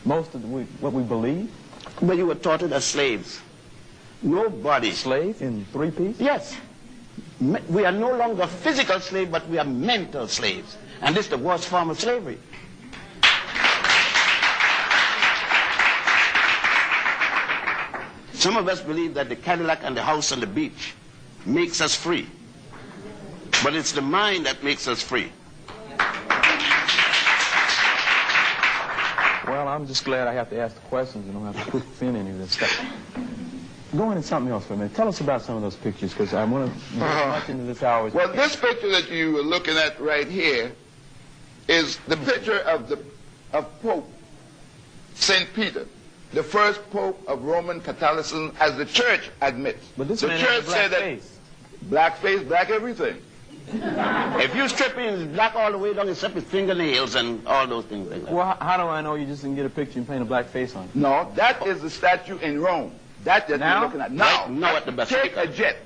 Most of what we believe? But you were taught it as slaves. Nobody. Slave in 3 pieces? Yes. We are no longer physical slaves, but we are mental slaves. And this is the worst form of slavery. Some of us believe that the Cadillac and the house on the beach makes us free. But it's the mind that makes us free. Well, I'm just glad I have to ask the questions and don't have to put in any of this stuff. Go into something else for a minute. Tell us about some of those pictures, because I want to get much into this hour. Well, this picture that you are looking at right here is the picture of Pope St. Peter, the first Pope of Roman Catholicism, as the church admits. But this the man church has a black said that face. Black face, black everything. If you strip him, it's black all the way down except his fingernails and all those things like that. Well, how do I know you just didn't get a picture and paint a black face on it? No, that is the statue in Rome. That you're looking at. Now, at the best. Take a jet.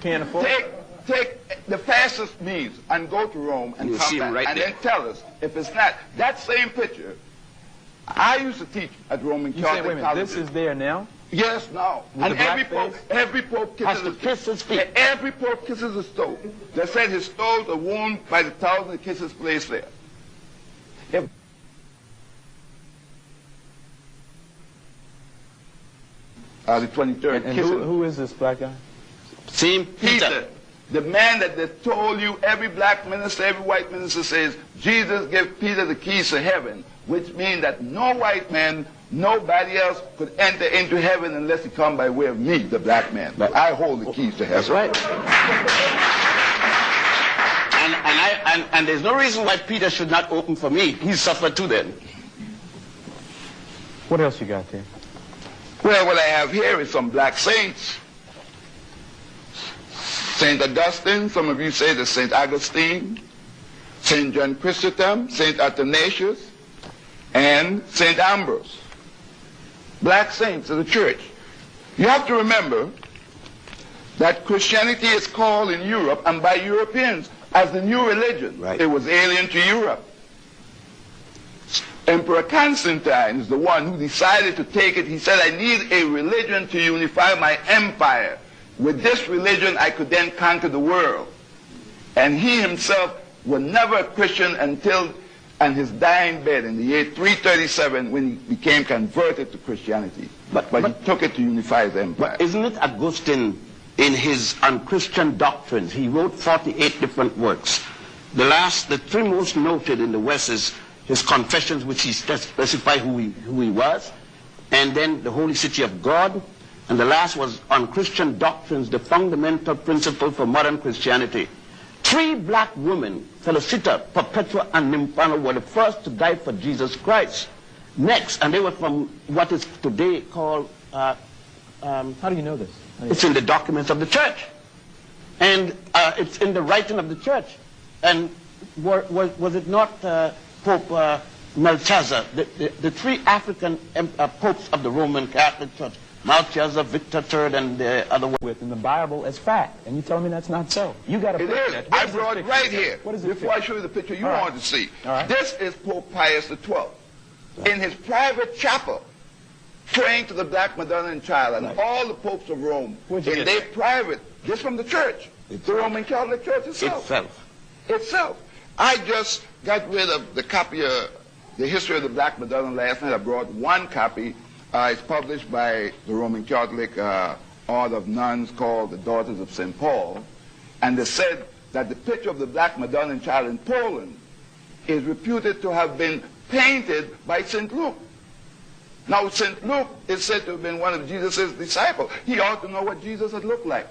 Can't afford it? Take the fastest means and go to Rome and You'll come see him back right and there. then tell us if it's not. That same picture, I used to teach at Roman You say, Catholic wait a minute, colleges. this is there now? Yes, now. With And the black every pope Has to kisses kiss his feet. Every pope kisses his toe. They said his toes are worn by the thousand kisses placed there. If the 23rd. And who is this black guy? St. Peter. The man that they told you, every black minister, every white minister says, Jesus gave Peter the keys to heaven, which means that no white man, nobody else could enter into heaven unless he come by way of me, the black man. But I hold the keys to heaven. That's right. And there's no reason why Peter should not open for me. He suffered too then. What else you got there? Well, what I have here is some black saints. St. Augustine, some of you say that St. Augustine, St. John Chrysostom, St. Athanasius, and St. Ambrose. Black saints of the church. You have to remember that Christianity is called in Europe and by Europeans as the new religion. Right. It was alien to Europe. Emperor Constantine is the one who decided to take it. He said, I need a religion to unify my empire. With this religion, I could then conquer the world. And he himself was never a Christian until on his dying bed in the year 337 when he became converted to Christianity. But he took it to unify his empire. But isn't it Augustine, in his unchristian doctrines, he wrote 48 different works. The three most noted in the West is his Confessions, which he specified who he was, and then the Holy City of God, and the last was on Christian doctrines, the fundamental principle for modern Christianity. 3 black women, Felicita, Perpetua, and Nymphana, were the first to die for Jesus Christ. Next, and they were from what is today called, how do you know this? It's in the documents of the church. And it's in the writing of the church. And was it not Pope Melchizedek, the 3 African popes of the Roman Catholic Church, Melchizedek, Victor III, and the other one? In the Bible as fact, and you tell me that's not so. You got to It is. I brought it right here. What is it? Before I show you the picture you want to see. All right. This is Pope Pius XII. In his private chapel, praying to the Black Madonna and Child and all the popes of Rome. In their private, this from the church, the Roman Catholic Church itself. I just got rid of the copy of the history of the Black Madonna last night. I brought one copy. It's published by the Roman Catholic Order of Nuns called the Daughters of St. Paul. And they said that the picture of the Black Madonna and Child in Poland is reputed to have been painted by St. Luke. Now, St. Luke is said to have been one of Jesus' disciples. He ought to know what Jesus had looked like.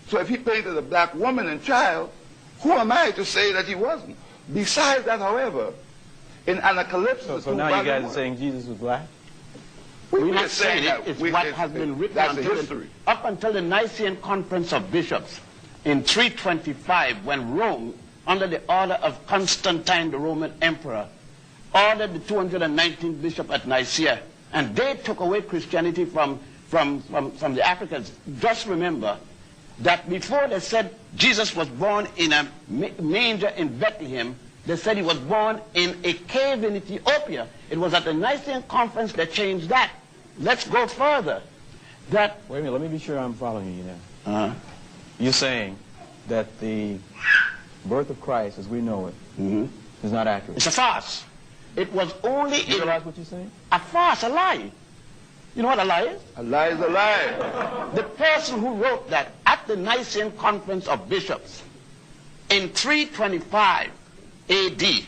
So if he painted a black woman and child, who am I to say that he wasn't? Besides that, however, in Anacalypsis... So now you guys are saying Jesus was black? We're not saying it. It's what has been written that's history. up until the Nicene Conference of Bishops in 325, when Rome, under the order of Constantine, the Roman emperor, ordered the 219 bishop at Nicaea, and they took away Christianity from the Africans. Just remember that before they said Jesus was born in a manger in Bethlehem, They said he was born in a cave in Ethiopia. It was at the Nicene Conference they changed that. Let's go further. Wait a minute, let me be sure I'm following you now. You're saying that the birth of Christ as we know it is not accurate. It's a farce. It was only You realize what you're saying? a farce, a lie. You know what a lie is? A lie is a lie. The person who wrote that at the Nicene Conference of Bishops in 325 A.D.,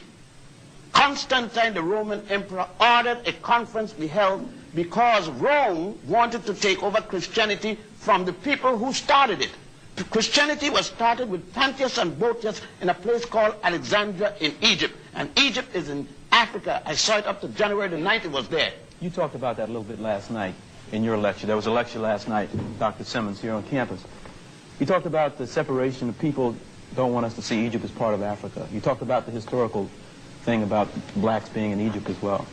Constantine, the Roman emperor, ordered a conference be held because Rome wanted to take over Christianity from the people who started it. Christianity was started with Pantheus and Boetius in a place called Alexandria in Egypt. And Egypt is in Africa. I saw it up to January the 9th. It was there. You talked about that a little bit last night in your lecture. There was a lecture last night, Dr. Simmons, here on campus. You talked about the separation of people don't want us to see Egypt as part of Africa. You talked about the historical thing about blacks being in Egypt as well.